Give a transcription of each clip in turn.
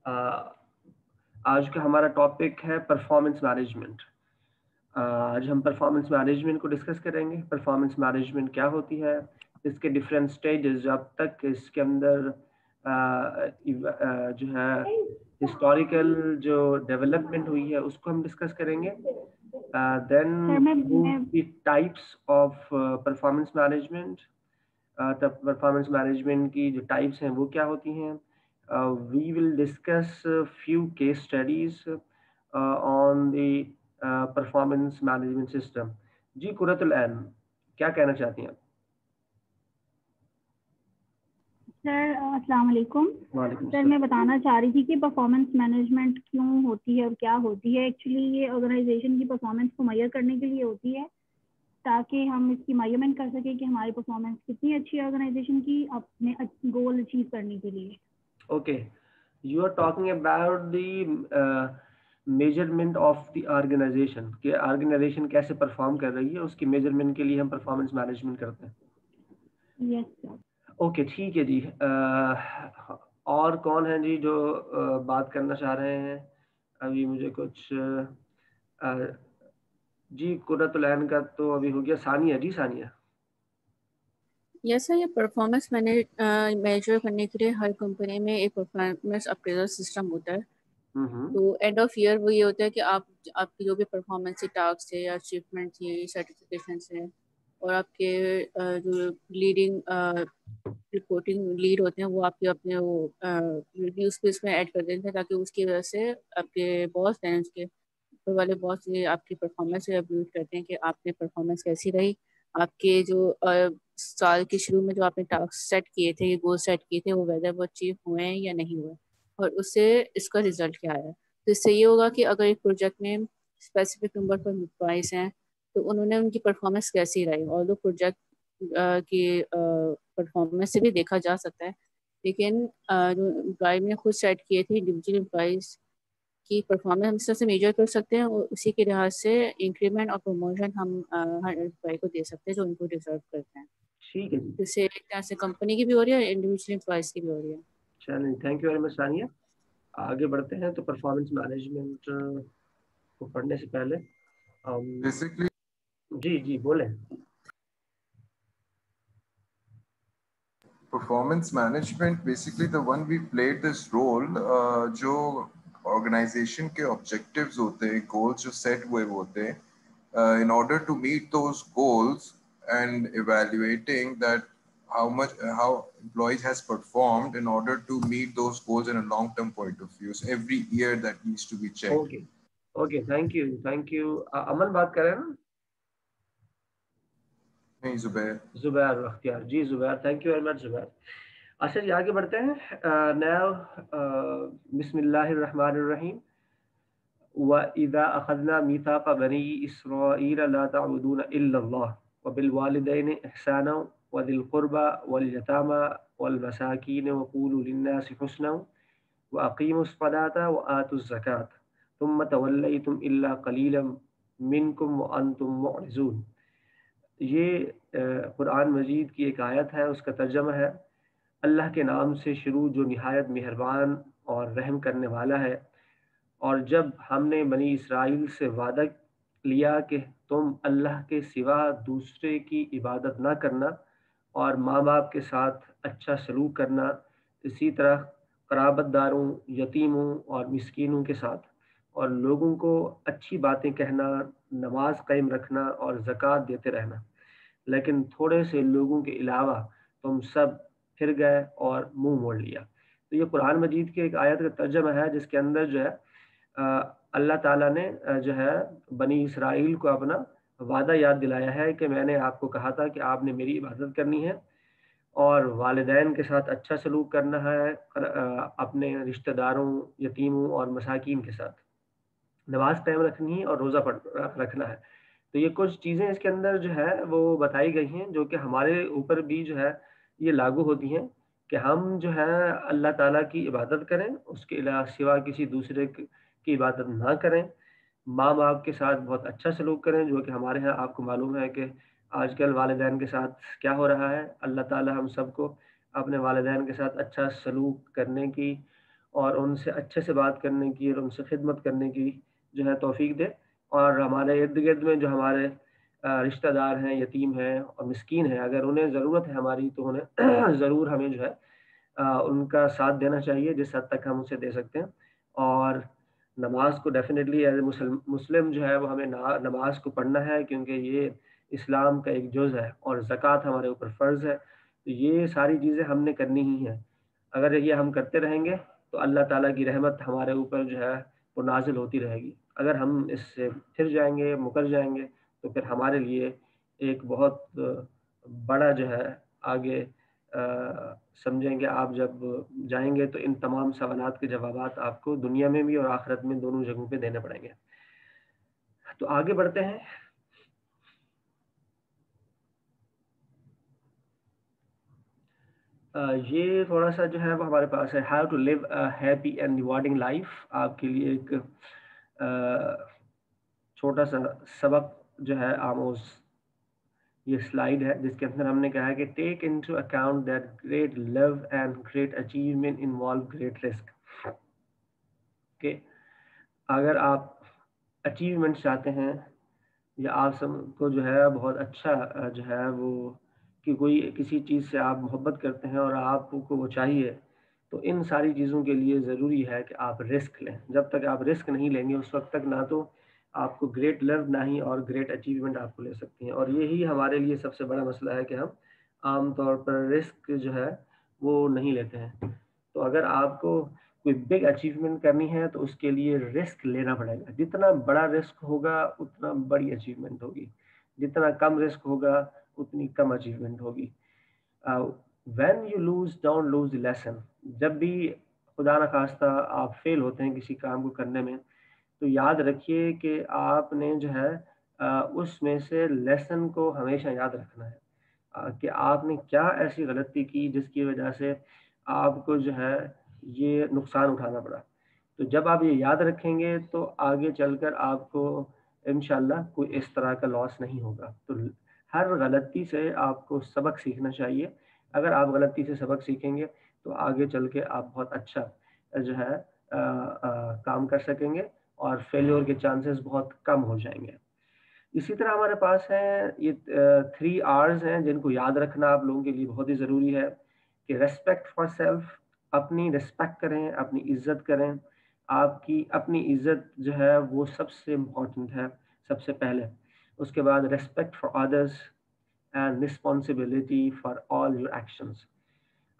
आज का हमारा टॉपिक है परफॉर्मेंस मैनेजमेंट। आज हम परफॉर्मेंस मैनेजमेंट को डिस्कस करेंगे। परफॉर्मेंस मैनेजमेंट क्या होती है, इसके डिफरेंट स्टेजेस, जब तक इसके अंदर जो है हिस्टोरिकल जो डेवलपमेंट हुई है उसको हम डिस्कस करेंगे। देन सर मैं the types of performance management. तब परफॉर्मेंस मैनेजमेंट की जो टाइप्स हैं वो क्या होती हैं। We will discuss few case studies on the performance management system. जी कुरतुल ऐन, क्या कहना चाहती हैं आप? सर अस्सलाम वालेकुम। वालेकुम सर मैं बताना चाह रही थी कि परफॉर्मेंस मैनेजमेंट क्यों होती है और क्या होती है। एक्चुअली ये ऑर्गेनाइजेशन की परफॉर्मेंस को मेजर करने के लिए होती है, ताकि हम इसकी मेजरमेंट कर सकें कि हमारी परफॉर्मेंस कितनी अच्छी है ऑर्गेनाइजेशन की अपने गोल अचीव करने के लिए। Okay, you are talking about the measurement of the organisation कि ऑर्गेनाइजेशन कैसे परफॉर्म कर रही है, उसकी मेजरमेंट के लिए हम परफॉर्मेंस मैनेजमेंट करते हैं। Yes sir. ओके ठीक है जी। और कौन है जी जो बात करना चाह रहे हैं? अभी मुझे कुछ जी कुर्रतुलैन का तो अभी हो गया। सानिया जी, सानिया। यस सर, ये परफॉर्मेंस मेजर करने के लिए हर कंपनी में एक परफॉर्मेंस अप्रेजल सिस्टम होता है। तो एंड ऑफ ईयर वो ये होता है कि आपकी जो भी परफॉर्मेंस टास्क है या अचीवमेंट थी, सर्टिफिकेशन है, और आपके जो लीडिंग रिपोर्टिंग लीड होते हैं वो आपके अपने वो रिव्यूज पे इसमें ऐड कर देते हैं, ताकि उसकी वजह से आपके बॉस हैं, उसके ऊपर वाले बॉस ये आपकी परफॉर्मेंस रिव्यू करते हैं कि आपने परफॉर्मेंस कैसी रही। आपके जो साल के शुरू में जो आपने टास्क सेट किए थे, ये गोल सेट किए थे, वो वेदर वो अचीव हुए हैं या नहीं हुए, और उससे इसका रिजल्ट क्या आया। तो इससे ये होगा कि अगर एक प्रोजेक्ट में स्पेसिफिक नंबर पर एम्प्लॉइज हैं तो उन्होंने उनकी परफॉर्मेंस कैसी रही। और दो प्रोजेक्ट की परफॉर्मेंस से भी देखा जा सकता है, लेकिन जो एम्प्लॉय ने खुद सेट किए थे इंडिविजुअल एम्प्लॉइज की परफॉर्मेंस हम इस तरह से मेजर कर सकते हैं, और उसी के लिहाज से इंक्रीमेंट और प्रमोशन हम हर एम्प्लॉय को दे सकते हैं जो उनको डिजर्व करते हैं। ठीक है जी, जिससे एक तरह से कंपनी की भी हो रही है और इंडिविजुअल एम्प्लॉयज की भी हो रही है। चलिए thank you very much Sania. आगे बढ़ते हैं। तो परफॉर्मेंस मैनेजमेंट को पढ़ने से पहले Basically, जी जी बोलें। performance management, basically the one we played this role, जो organization के objectives होते हैं, goals जो set हुए होते हैं, in order to meet those goals and evaluating that how employees has performed in order to meet those goals in a long-term point of view. So every year that needs to be checked. Okay okay, thank you. Aman बात कर रहे हैं ना? नहीं Zubair. Zubair Akhtiyar ji, Zubair, thank you very much Zubair. अच्छा जी, आगे बढ़ते हैं। नाउ बिस्मिल्लाहिर्रहमानिर्रहीम। व इज़ा अखज़ना मीसाक़ बनी इसराईल ला तअबुदून इल्लल्लाह व बिल वालिदैनि इहसाना व ज़िल क़ुरबा वल यतामा वल मसाकीन व क़ूलू लिन्नासि हुस्ना व अक़ीमुस्सलाता व आतुज़ ज़कात थुम्मा तवल्लैतुम इल्ला क़लीलन मिनकुम व अंतुम मुअरिज़ून। ये कुरान मजीद की एक आयत है, उसका तर्जमा है अल्लाह के नाम से शुरू जो निहायत मेहरबान और रहम करने वाला है। और जब हमने बनी इसराइल से वादा लिया कि तुम अल्लाह के सिवा दूसरे की इबादत ना करना और माँ बाप के साथ अच्छा सलूक करना, इसी तरह क़राबतदारों, यतीमों और मिस्कीनों के साथ, और लोगों को अच्छी बातें कहना, नमाज कायम रखना और ज़कात देते रहना, लेकिन थोड़े से लोगों के अलावा तुम सब फिर गए और मुंह मोड़ लिया। तो ये कुरान मजीद की एक आयत का तर्जमा है, जिसके अंदर जो है अल्लाह ताला ने जो है बनी इसराइल को अपना वादा याद दिलाया है कि मैंने आपको कहा था कि आपने मेरी इबादत करनी है और वालिदैन के साथ अच्छा सलूक करना है, अपने रिश्तेदारों, यतीमों और मसाकीन के साथ नमाज कायम रखनी है और रोज़ा रखना है। तो ये कुछ चीज़ें इसके अंदर जो है वो बताई गई हैं, जो कि हमारे ऊपर भी जो है ये लागू होती हैं कि हम जो है अल्लाह ताला की इबादत करें, उसके अलावा सिवा किसी दूसरे की इबादत ना करें। माँ बाप के साथ बहुत अच्छा सलूक करें, जो कि हमारे यहाँ आपको मालूम है कि आजकल वालिदैन के साथ क्या हो रहा है। अल्लाह ताला हम सबको अपने वालिदैन के साथ अच्छा सलूक करने की और उनसे अच्छे से बात करने की और उनसे खिदमत करने की जो है तौफीक दे। और हमारे इर्द गिर्द में जो हमारे रिश्तेदार हैं, यतीम हैं और मिस्कीन हैं, अगर उन्हें ज़रूरत है हमारी तो उन्हें ज़रूर हमें जो है उनका साथ देना चाहिए जिस हद तक हम उसे दे सकते हैं। और नमाज को डेफिनेटली एज ए मुस्लिम जो है वो हमें नमाज को पढ़ना है, क्योंकि ये इस्लाम का एक जुज़ है और ज़कात हमारे ऊपर फ़र्ज़ है। तो ये सारी चीज़ें हमने करनी ही हैं। अगर ये हम करते रहेंगे तो अल्लाह ताला की रहमत हमारे ऊपर जो है वो नाजिल होती रहेगी। अगर हम इससे फिर जाएंगे, मुकर जाएंगे, तो फिर हमारे लिए एक बहुत बड़ा जो है आगे समझेंगे। आप जब जाएंगे तो इन तमाम सवालात के जवाबात आपको दुनिया में भी और आखिरत में दोनों जगहों पे देने पड़ेंगे। तो आगे बढ़ते हैं। ये थोड़ा सा जो है वो हमारे पास है, how to live a happy and rewarding life. आपके लिए एक छोटा सा सबक जो है आमोज ये स्लाइड है, जिसके अंदर हमने कहा है कि take into account that great love and great achievement involve great risk. कि अगर आप अचीवमेंट चाहते हैं या आप सबको जो है बहुत अच्छा जो है वो कि कोई किसी चीज़ से आप मोहब्बत करते हैं और आपको वो चाहिए, तो इन सारी चीज़ों के लिए ज़रूरी है कि आप रिस्क लें। जब तक आप रिस्क नहीं लेंगे उस वक्त तक ना तो आपको ग्रेट लव ना ही और ग्रेट अचीवमेंट आपको ले सकती हैं। और यही हमारे लिए सबसे बड़ा मसला है कि हम आमतौर पर रिस्क जो है वो नहीं लेते हैं। तो अगर आपको कोई बिग अचीवमेंट करनी है तो उसके लिए रिस्क लेना पड़ेगा। जितना बड़ा रिस्क होगा उतना बड़ी अचीवमेंट होगी, जितना कम रिस्क होगा उतनी कम अचीवमेंट होगी। When you lose don't lose the lesson. जब भी खुदा न खास्ता आप फेल होते हैं किसी काम को करने में, तो याद रखिए कि आपने जो है उसमें से लेसन को हमेशा याद रखना है कि आपने क्या ऐसी गलती की जिसकी वजह से आपको जो है ये नुकसान उठाना पड़ा। तो जब आप ये याद रखेंगे तो आगे चलकर आपको इंशाल्लाह कोई इस तरह का लॉस नहीं होगा। तो हर गलती से आपको सबक सीखना चाहिए। अगर आप गलती से सबक सीखेंगे तो आगे चल के आप बहुत अच्छा जो है काम कर सकेंगे और फेल्योर के चांसेस बहुत कम हो जाएंगे। इसी तरह हमारे पास है ये 3 R's हैं जिनको याद रखना आप लोगों के लिए बहुत ही ज़रूरी है कि रेस्पेक्ट फॉर सेल्फ, अपनी रिस्पेक्ट करें, अपनी इज्जत करें। आपकी अपनी इज्जत जो है वो सबसे इम्पोर्टेंट है सबसे पहले। उसके बाद respect for others and responsibility for all your actions.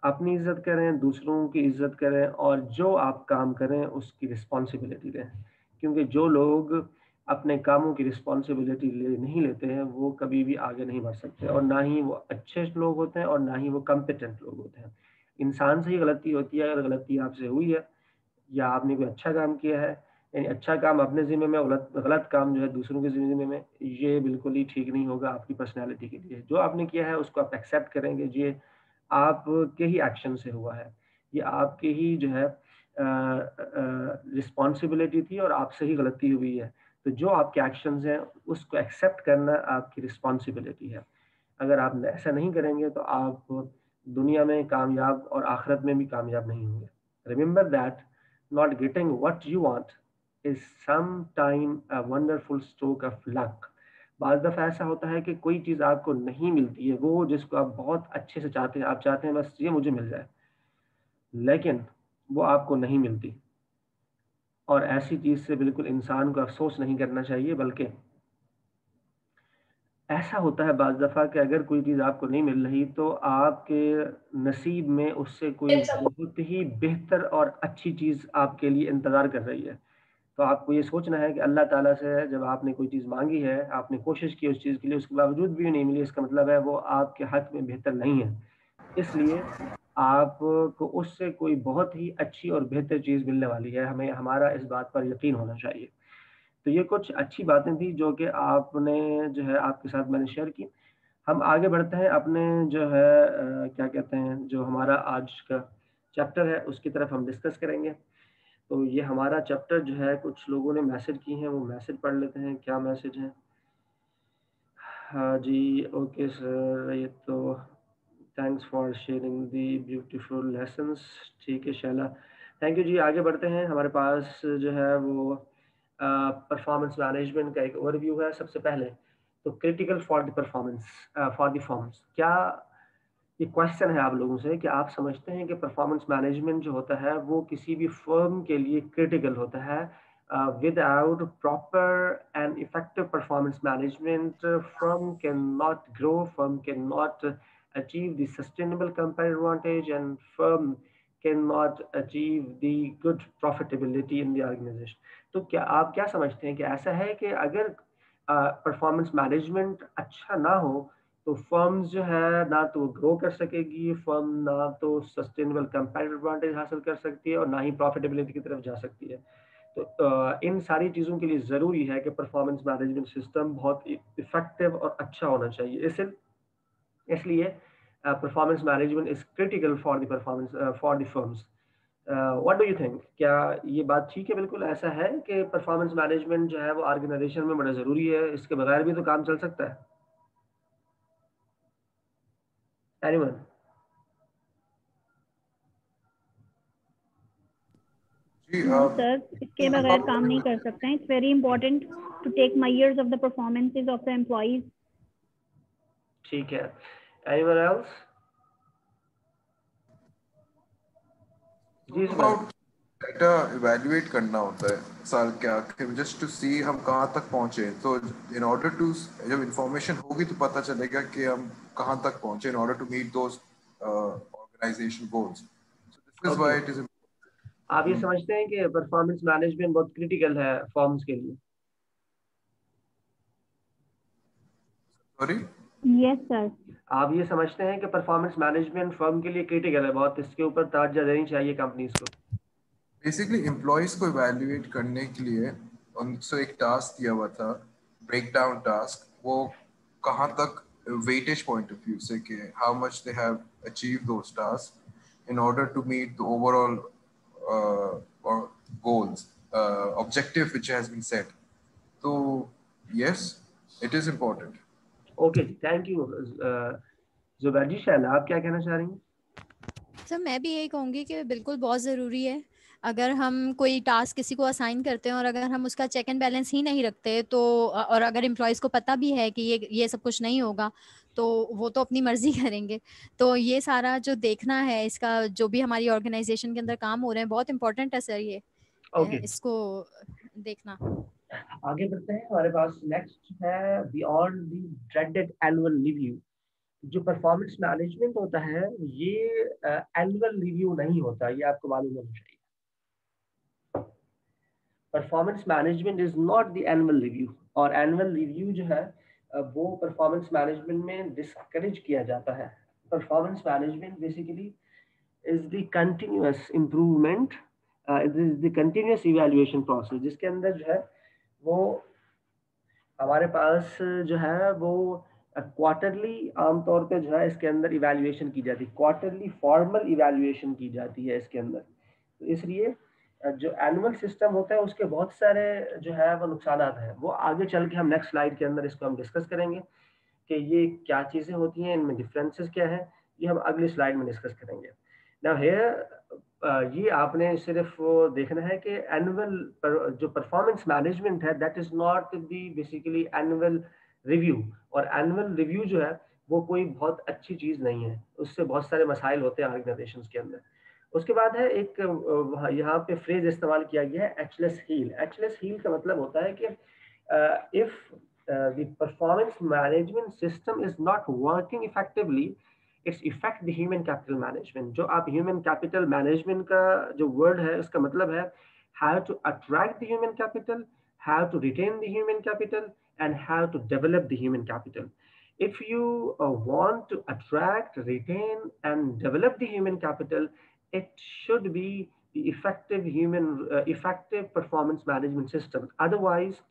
अपनी इज्जत करें, दूसरों की इज्जत करें और जो आप काम करें उसकी रिस्पॉन्सिबिलिटी लें। क्योंकि जो लोग अपने कामों की रिस्पॉन्सिबिलिटी नहीं लेते हैं वो कभी भी आगे नहीं बढ़ सकते, और ना ही वो अच्छे लोग होते हैं और ना ही वो कम्पिटेंट लोग होते हैं। इंसान से ही गलती होती है। अगर गलती आपसे हुई है या आपने कोई अच्छा काम किया है, यानी अच्छा काम अपने ज़िम्मे में, गलत काम जो है दूसरों के ज़िम्मे में, ये बिल्कुल ही ठीक नहीं होगा आपकी पर्सनैलिटी के लिए। जो आपने किया है उसको आप एक्सेप्ट करेंगे, ये आपके ही एक्शन से हुआ है, ये आपके ही जो है रिस्पॉन्सिबिलिटी थी और आपसे ही गलती हुई है। तो जो आपके एक्शंस हैं उसको एक्सेप्ट करना आपकी रिस्पॉन्सिबिलिटी है। अगर आप ऐसा नहीं करेंगे तो आप दुनिया में कामयाब और आखिरत में भी कामयाब नहीं होंगे। Remember that not getting what you want is some time a wonderful stroke of luck. बाद दफ़ा ऐसा होता है कि कोई चीज़ आपको नहीं मिलती है, वो जिसको आप बहुत अच्छे से चाहते हैं, आप चाहते हैं बस ये मुझे मिल जाए, लेकिन वो आपको नहीं मिलती। और ऐसी चीज़ से बिल्कुल इंसान को अफसोस नहीं करना चाहिए, बल्कि ऐसा होता है बाज़ दफ़ा कि अगर कोई चीज़ आपको नहीं मिल रही तो आपके नसीब में उससे कोई बहुत ही बेहतर और अच्छी चीज़ आपके लिए इंतज़ार कर रही है। तो आपको ये सोचना है कि अल्लाह ताला से जब आपने कोई चीज़ मांगी है, आपने कोशिश की उस चीज़ के लिए, उसके बावजूद भी नहीं मिली, इसका मतलब है वो आपके हक में बेहतर नहीं है। इसलिए आपको उससे कोई बहुत ही अच्छी और बेहतर चीज़ मिलने वाली है। हमें हमारा इस बात पर यकीन होना चाहिए। तो ये कुछ अच्छी बातें थी जो कि आपने जो है आपके साथ मैंने शेयर की। हम आगे बढ़ते हैं अपने जो है क्या कहते हैं, जो हमारा आज का चैप्टर है उसकी तरफ हम डिस्कस करेंगे। तो ये हमारा चैप्टर जो है, कुछ लोगों ने मैसेज की हैं, वो मैसेज पढ़ लेते हैं। क्या मैसेज है? हाँ जी, ओके सर, ये तो thanks for sharing the beautiful lessons. ठीक है शैला, थैंक यू जी। आगे बढ़ते हैं। हमारे पास जो है वो परफॉर्मेंस मैनेजमेंट का एक ओवरव्यू है। सबसे पहले तो critical for the performance for the firms, क्या ये क्वेश्चन है आप लोगों से कि आप समझते हैं कि परफॉर्मेंस मैनेजमेंट जो होता है वो किसी भी फर्म के लिए क्रिटिकल होता है? Without proper and effective performance management firm cannot grow, firm cannot achieve the sustainable competitive advantage, and firm cannot achieve the good profitability in the organization. तो क्या आप क्या समझते हैं कि ऐसा है कि अगर परफॉर्मेंस मैनेजमेंट अच्छा ना हो तो फर्म्स जो है ना तो ग्रो कर सकेगी, फर्म ना तो सस्टेनेबल कंपैरेटिव एडवांटेज हासिल कर सकती है और ना ही प्रॉफिटेबिलिटी की तरफ जा सकती है। तो इन सारी चीज़ों के लिए ज़रूरी है कि परफॉर्मेंस मैनेजमेंट सिस्टम बहुत इफेक्टिव और अच्छा होना चाहिए। इसलिए performance management is critical for the performance for the firms. What do you think? क्या ये बात ठीक है? बिल्कुल ऐसा है कि परफॉर्मेंस मैनेजमेंट जो है वो ऑर्गेनाइजेशन में बड़ा ज़रूरी है, इसके बगैर भी तो काम चल सकता है। एनीवन? नो सर, इसके बगैर काम नहीं कर सकते हैं। It's very important to take measures of the performances of the employees. ठीक है। Anyone else? जी सर। डाटा इवैल्यूएट करना होता है साल के आखिर, जस्ट टू सी हम कहाँ तक पहुँचे। तो इन ऑर्डर टू, जब इंफॉर्मेशन होगी तो पता चलेगा कि हम कहाँ तक पहुँचे in order to meet those organisation goals. So this is why it is. आप ये समझते हैं कि परफॉर्मेंस मैनेजमेंट बहुत क्रिटिकल है फर्म्स के लिए? सॉरी? Yes sir. आप ये समझते हैं कि परफॉर्मेंस मैनेजमेंट फर्म के लिए क्रिटिकल है बहुत, इसके ऊपर तवज्जो देनी चाहिए कंपनीज को? बेसिकली एम्प्लॉयज को इवैल्यूएट करने के लिए उनसे एक टास्क दिया हुआ था, ब्रेक डाउन टास्क। वो कहाँ तक वेटेज पॉइंट ऑफ व्यू से कि how much they have achieve those task in order to meet the overall goals, objective which has been set. So yes, it is important. Okay, thank you. Zubair ji, Shaila आप क्या कहना चाह रही हैं? Sir मैं भी यही कहूँगी कि बिल्कुल बहुत ज़रूरी है। अगर हम कोई टास्क किसी को असाइन करते हैं और अगर हम उसका चेक एंड बैलेंस ही नहीं रखते तो, और अगर एम्प्लॉयज़ को पता भी है कि ये सब कुछ नहीं होगा तो वो तो अपनी मर्जी करेंगे। तो ये सारा जो देखना है, इसका जो भी हमारी ऑर्गेनाइजेशन के अंदर काम हो रहे हैं, बहुत इंपॉर्टेंट है सर ये। इसको देखना। आगे बढ़ते हैं। हमारे पास नेक्स्ट है beyond the dreaded annual review. जो परफॉर्मेंस मैनेजमेंट होता है ये एनुअल रिव्यू नहीं होता, ये आपको मालूम होना चाहिए। Performance management is not the annual review, और एनुअल रिव्यू जो है वो परफॉर्मेंस मैनेजमेंट में डिस्करेज किया जाता है। Performance management basically is the continuous improvement, it is the continuous evaluation process, जिसके अंदर जो है वो हमारे पास जो है वो क्वार्टरली आमतौर पे जो है इसके अंदर इवैल्यूएशन की जाती है, क्वार्टरली फॉर्मल इवैल्यूएशन की जाती है इसके अंदर। तो इसलिए जो एनुअल सिस्टम होता है उसके बहुत सारे जो है वो नुकसान हैं। वो आगे चल के हम नेक्स्ट स्लाइड के अंदर इसको हम डिस्कस करेंगे कि ये क्या चीज़ें होती हैं, इनमें डिफरेंसेस क्या है, ये हम अगली स्लाइड में डिस्कस करेंगे। नाउ हियर ये आपने सिर्फ वो देखना है कि एनुअल जो परफॉर्मेंस मैनेजमेंट है that is not the basically annual review. और एनुअल रिव्यू जो है वो कोई बहुत अच्छी चीज़ नहीं है, उससे बहुत सारे मसाइल होते हैं ऑर्गेनाइजेशंस के अंदर। उसके बाद है एक यहाँ पे फ्रेज इस्तेमाल किया गया है एचलेस हील। एचलेस हील का मतलब होता है कि if the performance management system is not working effectively, it's affect the human capital management। जो आप human capital management का जो word है उसका मतलब है how to attract the human capital, how to retain the human capital, and how to develop the human capital. If you want to attract, retain, and develop the human capital, it should be the effective performance management system. Otherwise,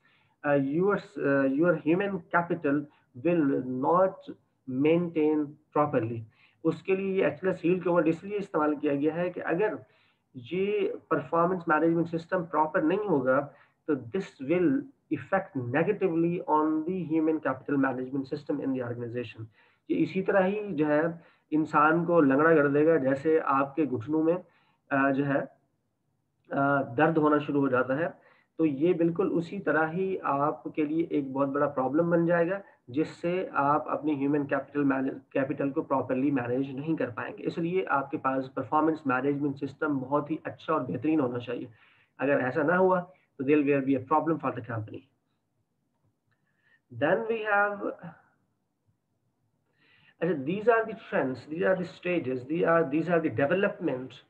your human capital will not maintain properly। उसके लिए ये एचलेस heal का word इसलिए इस्तेमाल किया गया है कि अगर ये परफॉर्मेंस मैनेजमेंट सिस्टम प्रॉपर नहीं होगा तो this will effect negatively on the human capital management system in the organisation. ये इसी तरह ही जो है इंसान को लंगड़ा कर देगा, जैसे आपके घुटनों में जो है दर्द होना शुरू हो जाता है, तो ये बिल्कुल उसी तरह ही आपके लिए एक बहुत बड़ा प्रॉब्लम बन जाएगा, जिससे आप अपनी ह्यूमन कैपिटल को प्रॉपरली मैनेज नहीं कर पाएंगे। इसलिए आपके पास परफॉर्मेंस मैनेजमेंट सिस्टम बहुत ही अच्छा और बेहतरीन होना चाहिए। अगर ऐसा ना हुआ तो there will be a problem for the company. Then we have, these are the trends, these are the stages, these are the developments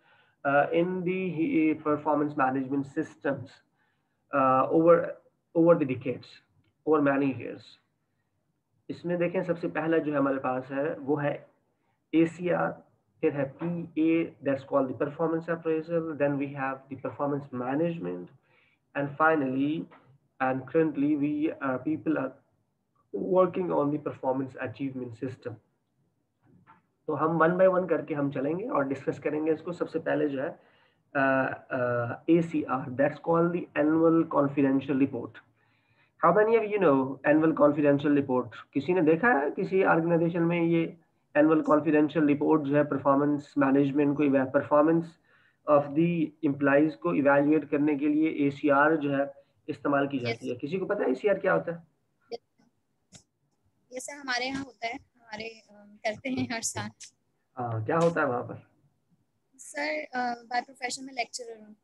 in the performance management systems over the decades, over many years. इसमें देखें सबसे पहला जो हमारे पास है वो है ACR, फिर है PA, that's called the performance appraisal, then we have the performance management, and finally and currently people are working on the performance achievement system. तो हम वन बाय वन करके हम चलेंगे और डिस्कस करेंगे इसको। सबसे पहले जो है ACR, that's called the annual confidential report. How many of you know annual confidential report? किसी ने देखा है किसी ऑर्गेनाइजेशन में ये एनुअल कॉन्फिडेंशियल रिपोर्ट जो है परफॉर्मेंस मैनेजमेंट को, परफॉर्मेंस ऑफ द एम्प्लॉइज को इवैल्यूएट करने के लिए ACR जो है इस्तेमाल की जाती है? किसी को पता है ACR क्या होता है? ये हमारे यहाँ होता है, हमारे करते हैं हर साल। हाँ, क्या होता है वहाँ पर? सर बाय प्रोफेशन में लेक्चरर हूँ,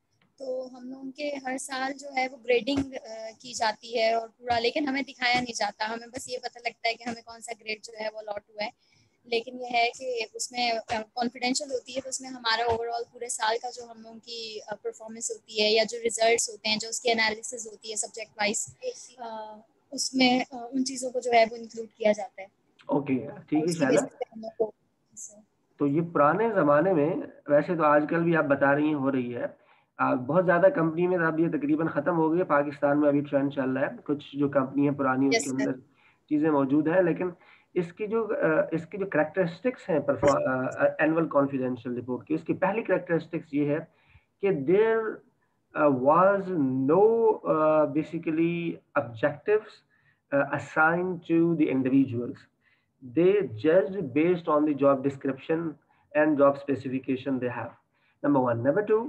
तो हम लोगों के हर साल जो है वो ग्रेडिंग की जाती है और पूरा, लेकिन हमें दिखाया नहीं जाता। हमें बस ये पता लगता है कि हमें कौन सा ग्रेड जो है वो अलॉट हुआ है, लेकिन ये है कि उसमें कॉन्फिडेंशियल होती है। तो उसमें हमारा ओवरऑल पूरे साल का जो हम लोगों की परफॉर्मेंस होती है या जो रिजल्ट्स होते हैं, जो उसकी एनालिसिस होती है सब्जेक्ट वाइज, उसमें उन चीज़ों को जो है वो इंक्लूड किया जाता है। ओके, ठीक है शैला। तो ये पुराने ज़माने में, वैसे तो आजकल भी आप बता रही हैं हो रही है, बहुत ज़्यादा कंपनी में अब ये तकरीबन ख़त्म हो गई। पाकिस्तान में अभी ट्रेंड चल रहा है, कुछ जो कंपनी है पुरानी उसके अंदर चीज़ें मौजूद हैं, लेकिन इसकी जो करैक्टरिस्टिक्स हैं एनुअल कॉन्फिडेंशियल रिपोर्ट की, इसकी पहली करैक्टरिस्टिक्स ये है कि there was no basically objectives assigned to the individuals. They judged based on the job description and job specification they have. Number one. Number two,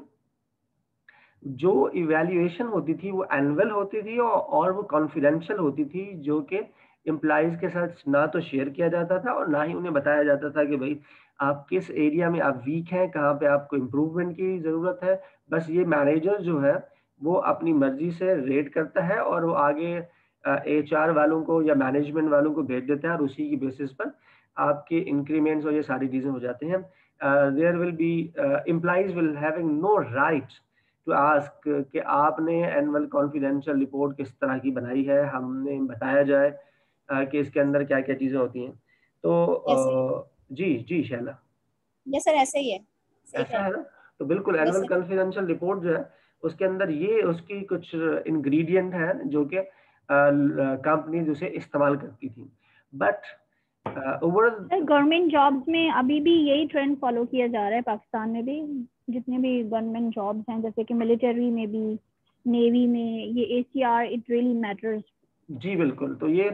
जो इवैल्यूएशन होती थी वो एनुअल होती थी और वो कॉन्फिडेंशियल होती थी, जो कि एम्प्लॉइज के साथ ना तो शेयर किया जाता था और ना ही उन्हें बताया जाता था कि भाई आप किस एरिया में आप वीक हैं, कहाँ पे आपको इम्प्रूवमेंट की ज़रूरत है। बस ये मैनेजर जो है वो अपनी मर्जी से रेट करता है और वो आगे HR वालों को या मैनेजमेंट वालों को भेज देता है और उसी की बेसिस पर आपके इंक्रीमेंट्स और ये सारी चीज़ें हो जाती हैं। There will be employees will having no right to ask कि आपने एनुअल कॉन्फिडेंशियल रिपोर्ट किस तरह की बनाई है, हमने बताया जाए कि इसके अंदर क्या क्या चीज़ें होती हैं। तो जी शैला, यस सर, ऐसे ही है, ऐसा है ना? तो बिल्कुल एनुअल कॉन्फिडेंशियल रिपोर्ट जो है उसके अंदर ये उसकी कुछ इंग्रेडिएंट है जो कि कंपनी उसे इस्तेमाल करती थी। बट गवर्नमेंट जॉब्स में अभी भी यही ट्रेंड फॉलो किया जा रहा है पाकिस्तान में भी। जितने भी गवर्नमेंट जॉब्स हैं, जैसे कि मिलिट्री में भी, नेवी में, ये ACR इट रियली मैटर्स। जी बिल्कुल। तो ये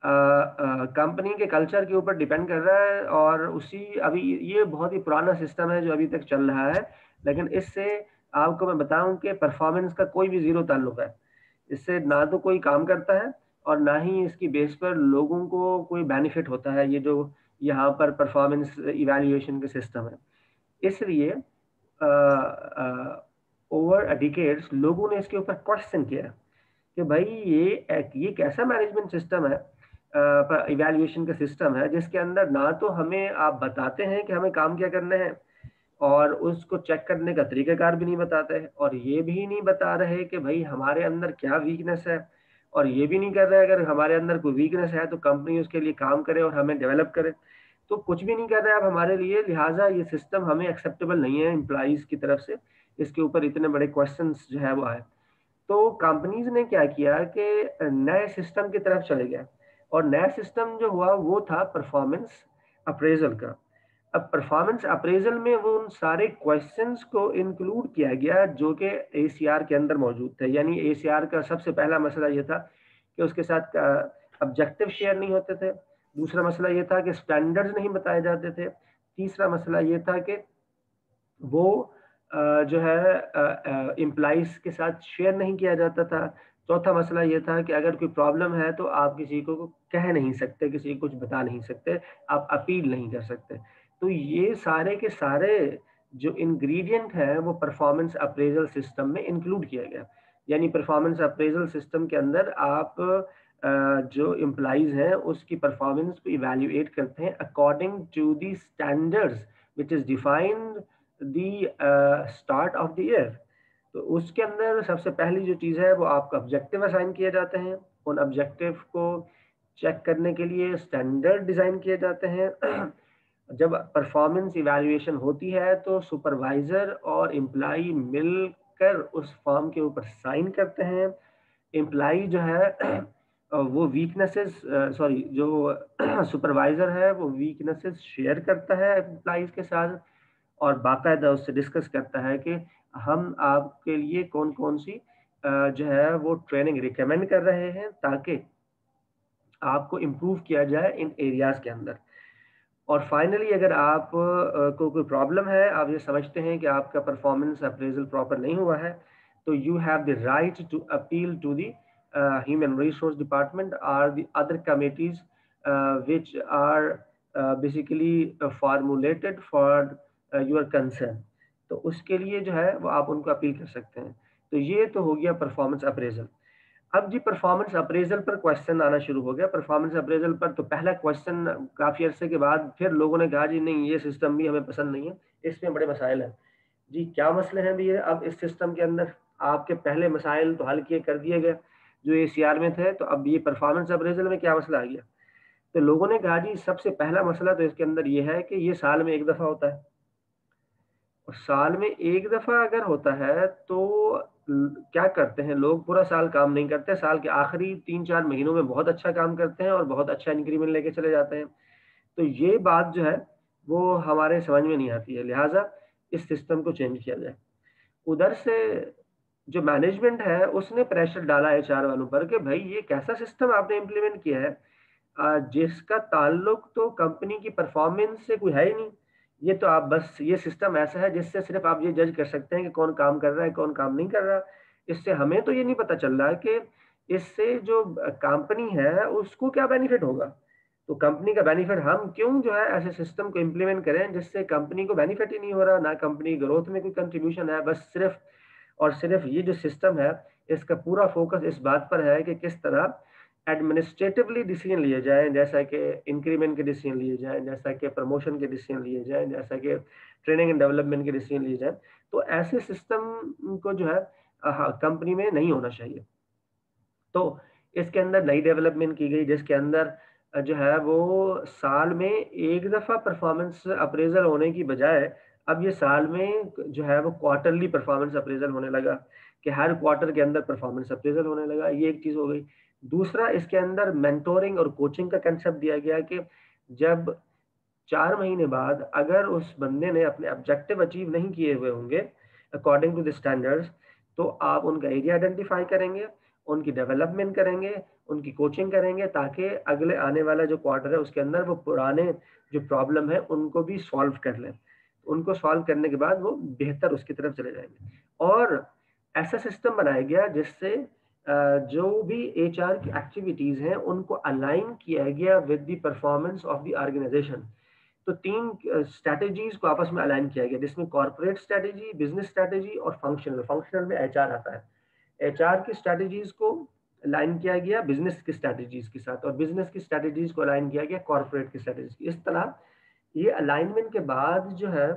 कंपनी के कल्चर के ऊपर डिपेंड कर रहा है और उसी अभी ये बहुत ही पुराना सिस्टम है जो अभी तक चल रहा है, लेकिन इससे आपको मैं बताऊं कि परफॉर्मेंस का कोई भी जीरो ताल्लुक है। इससे ना तो कोई काम करता है और ना ही इसकी बेस पर लोगों को कोई बेनिफिट होता है, ये जो यहाँ पर परफॉर्मेंस इवैल्यूएशन के सिस्टम है। इसलिए ओवर डिकेड्स लोगों ने इसके ऊपर क्वेश्चन किया कि भाई ये कैसा मैनेजमेंट सिस्टम है, इवैल्यूएशन का सिस्टम है, जिसके अंदर ना तो हमें आप बताते हैं कि हमें काम क्या करना है और उसको चेक करने का तरीकाकार भी नहीं बताते हैं, और ये भी नहीं बता रहे कि भाई हमारे अंदर क्या वीकनेस है, और ये भी नहीं कर रहे अगर हमारे अंदर कोई वीकनेस है तो कंपनी उसके लिए काम करे और हमें डेवलप करे। तो कुछ भी नहीं कर रहे आप हमारे लिए, लिहाजा ये सिस्टम हमें एक्सेप्टेबल नहीं है एम्प्लॉइज की तरफ से। इसके ऊपर इतने बड़े क्वेश्चंस जो है वो आए, तो कंपनीज ने क्या किया कि नए सिस्टम की तरफ चले गए, और नया सिस्टम जो हुआ वो था परफॉर्मेंस अप्रेजल का। अब परफॉर्मेंस अप्रेजल में वो उन सारे क्वेश्चंस को इंक्लूड किया गया जो कि ACR के अंदर मौजूद थे। यानी ACR का सबसे पहला मसला ये था कि उसके साथ ऑब्जेक्टिव शेयर नहीं होते थे। दूसरा मसला ये था कि स्टैंडर्ड्स नहीं बताए जाते थे। तीसरा मसला ये था कि वो जो है एम्प्लॉइज के साथ शेयर नहीं किया जाता था। चौथा मसला ये था कि अगर कोई प्रॉब्लम है तो आप किसी को कह नहीं सकते, किसी को कुछ बता नहीं सकते, आप अपील नहीं कर सकते। तो ये सारे के सारे जो इंग्रेडिएंट है वो परफॉर्मेंस अप्रेजल सिस्टम में इंक्लूड किया गया। यानी परफॉर्मेंस अप्रेजल सिस्टम के अंदर आप जो एम्प्लॉइज हैं उसकी परफॉर्मेंस को इवैल्यूएट करते हैं according to the standards which is defined the start of the year. तो उसके अंदर सबसे पहली जो चीज़ है वो आपको ऑब्जेक्टिव असाइन किए जाते हैं। उन ऑब्जेक्टिव को चेक करने के लिए स्टैंडर्ड डिज़ाइन किए जाते हैं। जब परफॉर्मेंस इवैल्यूएशन होती है तो सुपरवाइजर और एम्प्लाई मिलकर उस फॉर्म के ऊपर साइन करते हैं। एम्प्लाई जो है वो वीकनेसेस जो सुपरवाइजर है वो वीकनेसेस शेयर करता है एम्प्लॉइज के साथ और बाकायदा उससे डिस्कस करता है कि हम आपके लिए कौन कौन सी जो है वो ट्रेनिंग रिकमेंड कर रहे हैं ताकि आपको इम्प्रूव किया जाए इन एरियाज के अंदर। और फाइनली अगर आप को कोई प्रॉब्लम है, आप ये समझते हैं कि आपका परफॉर्मेंस अप्रेजल प्रॉपर नहीं हुआ है, तो you have the right to appeal to the human resource department और the other committees which are basically formulated for your concern. तो उसके लिए जो है वो आप उनको अपील कर सकते हैं। तो ये तो हो गया परफॉर्मेंस अप्रेजल। अब जी परफॉर्मेंस अप्रेजल पर क्वेश्चन आना शुरू हो गया। परफॉर्मेंस अप्रेजल पर तो पहला क्वेश्चन काफी अरसे के बाद फिर लोगों ने कहा जी नहीं ये सिस्टम भी हमें पसंद नहीं है, इसमें बड़े मसाइल हैं। जी क्या मसले हैं भैया? अब इस सिस्टम के अंदर आपके पहले मसाइल तो हल किए कर दिए गए जो ACR में थे, तो अब ये परफॉर्मेंस अप्रेजल में क्या मसला आ गया? तो लोगों ने कहा जी सबसे पहला मसला तो इसके अंदर ये है कि ये साल में एक दफा होता है, और साल में एक दफा अगर होता है तो क्या करते हैं लोग? पूरा साल काम नहीं करते, साल के आखिरी 3-4 महीनों में बहुत अच्छा काम करते हैं और बहुत अच्छा इंक्रीमेंट लेके चले जाते हैं। तो ये बात जो है वो हमारे समझ में नहीं आती है, लिहाजा इस सिस्टम को चेंज किया जाए। उधर से जो मैनेजमेंट है उसने प्रेशर डाला HR वालों पर कि भाई ये कैसा सिस्टम आपने इम्प्लीमेंट किया है जिसका ताल्लुक तो कंपनी की परफॉर्मेंस से कोई है ही नहीं। ये तो आप बस ये सिस्टम ऐसा है जिससे सिर्फ आप ये जज कर सकते हैं कि कौन काम कर रहा है कौन काम नहीं कर रहा। इससे हमें तो ये नहीं पता चल रहा है कि इससे जो कंपनी है उसको क्या बेनिफिट होगा। तो कंपनी का बेनिफिट हम क्यों जो है ऐसे सिस्टम को इम्प्लीमेंट करें जिससे कंपनी को बेनिफिट ही नहीं हो रहा, ना कंपनी ग्रोथ में कोई कंट्रीब्यूशन है। बस सिर्फ और सिर्फ ये जो सिस्टम है इसका पूरा फोकस इस बात पर है कि किस तरह एडमिनिस्ट्रेटिवली डिसीजन लिए जाएं, जैसा कि इंक्रीमेंट के डिसीजन लिए जाएं, जैसा कि प्रमोशन के डिसीजन लिए जाएं, जैसा कि ट्रेनिंग एंड डेवलपमेंट के डिसीजन लिए जाएं। तो ऐसे सिस्टम को जो है कंपनी में नहीं होना चाहिए। तो इसके अंदर नई डेवलपमेंट की गई जिसके अंदर जो है वो साल में एक दफा परफॉर्मेंस अप्रेजल होने की बजाय अब ये साल में जो है वो क्वार्टरली परफॉर्मेंस अप्रेजल होने लगा कि हर क्वार्टर के अंदर परफॉर्मेंस अप्रेजल होने लगा। ये एक चीज हो गई। दूसरा, इसके अंदर मेंटोरिंग और कोचिंग का कंसेप्ट दिया गया कि जब 4 महीने बाद अगर उस बंदे ने अपने ऑब्जेक्टिव अचीव नहीं किए हुए होंगे अकॉर्डिंग टू द स्टैंडर्ड्स, तो आप उनका एरिया आइडेंटिफाई करेंगे, उनकी डेवलपमेंट करेंगे, उनकी कोचिंग करेंगे ताकि अगले आने वाला जो क्वार्टर है उसके अंदर वो पुराने जो प्रॉब्लम है उनको भी सॉल्व कर लें। उनको सॉल्व करने के बाद वो बेहतर उसकी तरफ चले जाएंगे। और ऐसा सिस्टम बनाया गया जिससे जो भी HR की एक्टिविटीज हैं उनको अलाइन किया गया with the performance of the organisation. तो 3 स्ट्रैटेजीज को आपस में अलाइन किया गया जिसमें कॉर्पोरेट स्ट्रैटेजी, बिजनेस स्ट्रैटेजी और फंक्शनल में HR आता है। HR की स्ट्रैटेजीज को अलाइन किया गया बिजनेस की स्ट्रैटेजीज के साथ और बिजनेस की स्ट्रैटेजीज को अलाइन किया गया कॉर्पोरेट की स्ट्रैटेजीज। इस तरह ये अलाइनमेंट के बाद जो है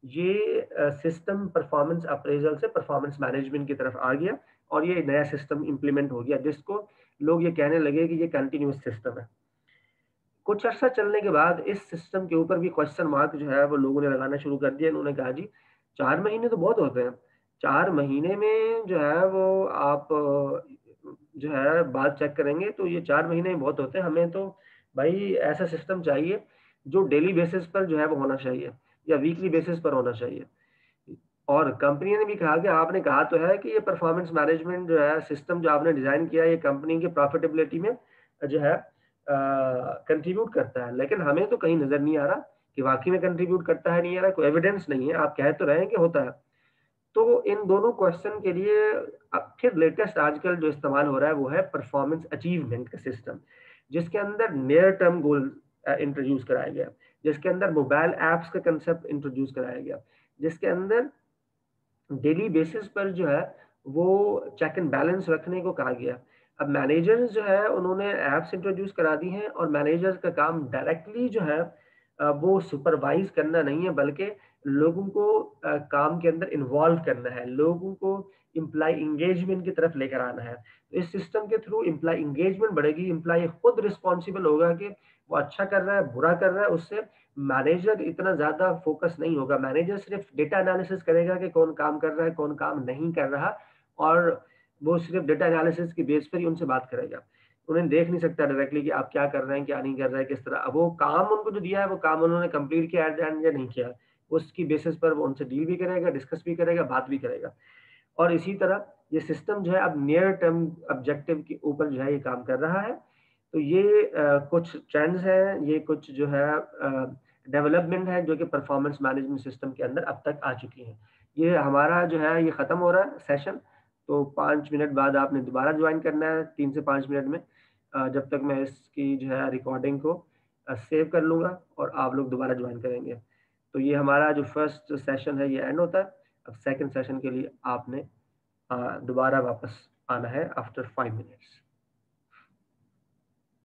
ये सिस्टम परफॉर्मेंस अप्रेजल से परफॉर्मेंस मैनेजमेंट की तरफ आ गया और ये नया सिस्टम इंप्लीमेंट हो गया जिसको लोग ये कहने लगे कि ये कंटिन्यूस सिस्टम है। कुछ अर्सा चलने के बाद इस सिस्टम के ऊपर भी क्वेश्चन मार्क जो है वो लोगों ने लगाना शुरू कर दिया। उन्होंने कहा जी 4 महीने तो बहुत होते हैं, 4 महीने में जो है वो आप जो है बात चेक करेंगे तो ये 4 महीने बहुत होते हैं। हमें तो भाई ऐसा सिस्टम चाहिए जो डेली बेसिस पर जो है वो होना चाहिए या वीकली बेसिस पर होना चाहिए। और कंपनी ने भी कहा कि आपने कहा तो है कि ये परफॉर्मेंस मैनेजमेंट जो है सिस्टम जो आपने डिजाइन किया है ये कंपनी की प्रॉफिटेबिलिटी में जो है कंट्रीब्यूट करता है, लेकिन हमें तो कहीं नजर नहीं आ रहा कि वाकई में कंट्रीब्यूट करता है नहीं आ रहा, कोई एविडेंस नहीं है। आप कह तो रहे हैं कि होता है, तो इन दोनों क्वेश्चन के लिए अब फिर लेटेस्ट आजकल जो इस्तेमाल हो रहा है वो है परफॉर्मेंस अचीवमेंट का सिस्टम, जिसके अंदर नियर टर्म गोल इंट्रोड्यूस कराया गया, जिसके अंदर मोबाइल एप्स का कंसेप्ट इंट्रोड्यूस कराया गया, जिसके अंदर डेली बेसिस पर जो है वो चेक एंड बैलेंस रखने को कहा गया। अब मैनेजर्स जो है उन्होंने एप्स इंट्रोड्यूस करा दी हैं और मैनेजर्स का काम डायरेक्टली जो है वो सुपरवाइज करना नहीं है, बल्कि लोगों को काम के अंदर इन्वॉल्व करना है, लोगों को इम्प्लाई इंगेजमेंट की तरफ लेकर आना है। तो इस सिस्टम के थ्रू इम्प्लाई इंगेजमेंट बढ़ेगी, इम्प्लाई खुद रिस्पॉन्सिबल होगा कि वो अच्छा कर रहा है बुरा कर रहा है, उससे मैनेजर इतना ज्यादा फोकस नहीं होगा। मैनेजर सिर्फ डेटा एनालिसिस करेगा कि कौन काम कर रहा है कौन काम नहीं कर रहा, और वो सिर्फ डेटा एनालिसिस की बेस पर ही उनसे बात करेगा। उन्हें देख नहीं सकता डायरेक्टली कि आप क्या कर रहे हैं क्या नहीं कर रहे हैं किस तरह। अब वो काम उनको जो दिया है वो काम उन्होंने कंप्लीट किया है या नहीं किया, उसकी बेसिस पर वो उनसे डील भी करेगा, डिस्कस भी करेगा, बात भी करेगा। और इसी तरह ये सिस्टम जो है अब नियर टर्म ऑब्जेक्टिव के ऊपर जो है ये काम कर रहा है। तो ये कुछ ट्रेंड्स हैं, ये कुछ जो है डेवलपमेंट है जो कि परफॉर्मेंस मैनेजमेंट सिस्टम के अंदर अब तक आ चुकी हैं। ये हमारा जो है ये ख़त्म हो रहा है सेशन, तो 5 मिनट बाद आपने दोबारा ज्वाइन करना है 3 से 5 मिनट में, जब तक मैं इसकी जो है रिकॉर्डिंग को सेव कर लूँगा और आप लोग दोबारा ज्वाइन करेंगे। तो ये हमारा जो फर्स्ट सेशन है ये एंड होता है। अब सेकंड सेशन के लिए आपने दोबारा वापस आना है आफ्टर 5 मिनट्स।